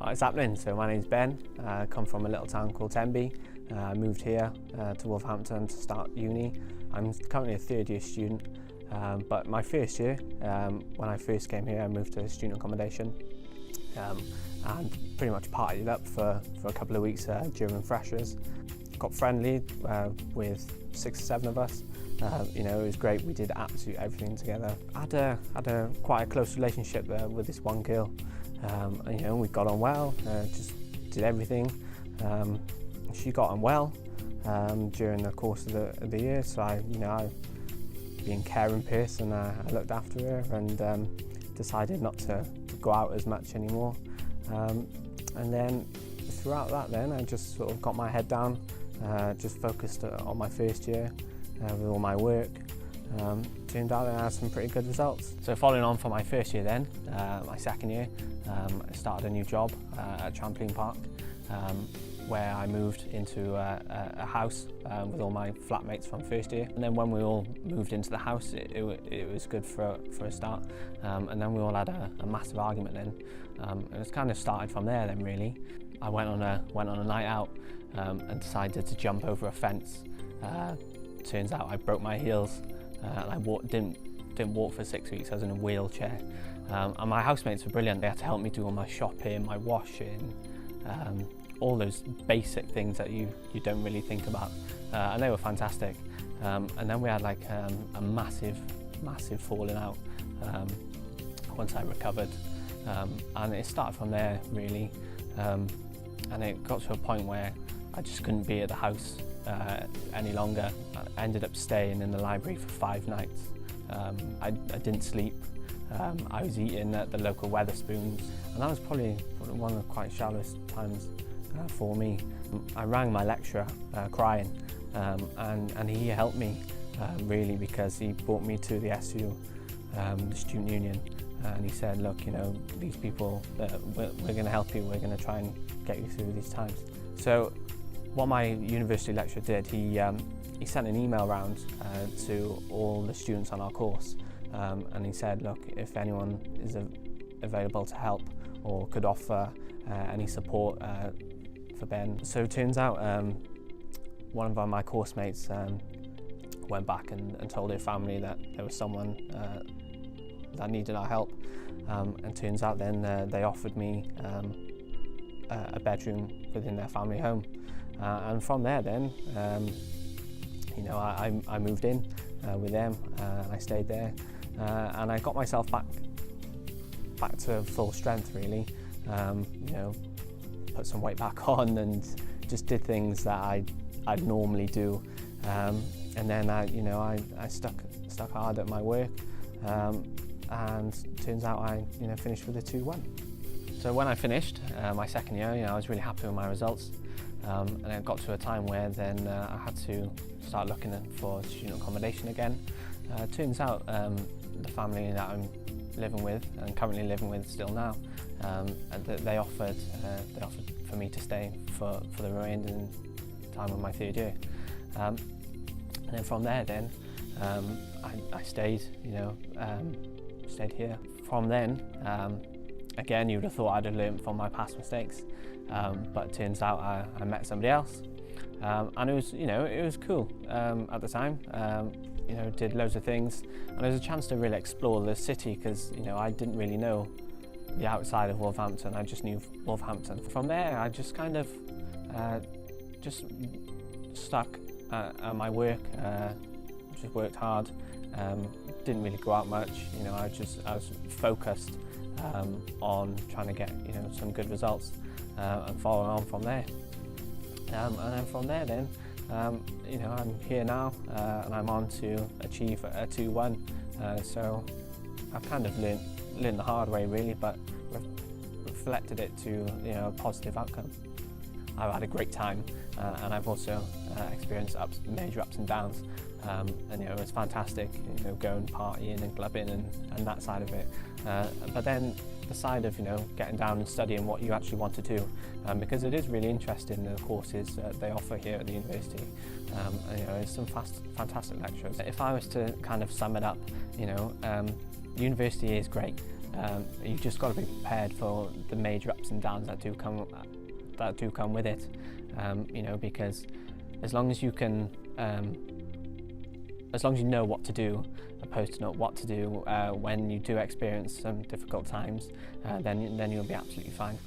It's happening. So my name's Ben. I come from a little town called Tenby. I moved here to Wolverhampton to start uni. I'm currently a third year student, but my first year, when I first came here, I moved to student accommodation and pretty much partied up for a couple of weeks during freshers. Got friendly with 6 or 7 of us. It was great. We did absolutely everything together. I had a quite a close relationship with this one girl. We got on well, just did everything. She got on well during the course of the year, so I being a caring person, I looked after her and decided not to go out as much anymore. And then throughout that I just sort of got my head down, just focused on my first year with all my work. Turned out I had some pretty good results. So following on from my first year then, my second year, I started a new job at a trampoline park, where I moved into a house with all my flatmates from first year. And then when we all moved into the house, it was good for a start. And then we all had a massive argument then. It was kind of started from there then really. I went on a night out and decided to jump over a fence. Turns out I broke my heels and I didn't walk for 6 weeks. I was in a wheelchair. And my housemates were brilliant. They had to help me do all my shopping, my washing, all those basic things that you don't really think about, and they were fantastic. And then we had like a massive falling out once I recovered, and it started from there really, and it got to a point where I just couldn't be at the house any longer. I ended up staying in the library for 5 nights. I didn't sleep. I was eating at the local Wetherspoons, and that was probably one of the quite shallowest times for me. I rang my lecturer crying, and he helped me really, because he brought me to the SU, the student union, and he said, look, these people, we're going to help you, we're going to try and get you through these times. So what my university lecturer did, he sent an email round to all the students on our course, and he said, look, if anyone is available to help or could offer any support for Ben. So it turns out one of my course mates went back and told her family that there was someone that needed our help, and turns out then they offered me a bedroom within their family home, and from there then I moved in with them, and I stayed there, and I got myself back to full strength really. Put some weight back on and just did things that I'd normally do, and then I stuck hard at my work, and turns out I finished with a 2-1. So when I finished my second year, I was really happy with my results, and it got to a time where then I had to start looking for student accommodation again. Turns out the family that I'm living with and currently living with still now, they offered for me to stay for the remaining time of my third year, and then from there then I stayed stayed here. From then again, you would have thought I'd have learned from my past mistakes, but it turns out I met somebody else, and it was cool at the time. Did loads of things, and there was a chance to really explore the city, because I didn't really know the outside of Wolverhampton. I just knew Wolverhampton. From there, I just kind of just stuck at my work, just worked hard, didn't really go out much. I was focused on trying to get some good results, and following on from there. And then from there then, I'm here now, and I'm on to achieve a 2-1. So I've kind of learned the hard way really, but reflected it to a positive outcome. I've had a great time, and I've also experienced major ups and downs, and it was fantastic, going partying and clubbing and that side of it. But then the side of getting down and studying what you actually want to do, because it is really interesting, the courses they offer here at the university. There's some fantastic lectures. If I was to kind of sum it up, university is great. You've just got to be prepared for the major ups and downs that do come with it. You know, because as long as you can, as long as you know what to do, opposed to not what to do when you do experience some difficult times, then you'll be absolutely fine.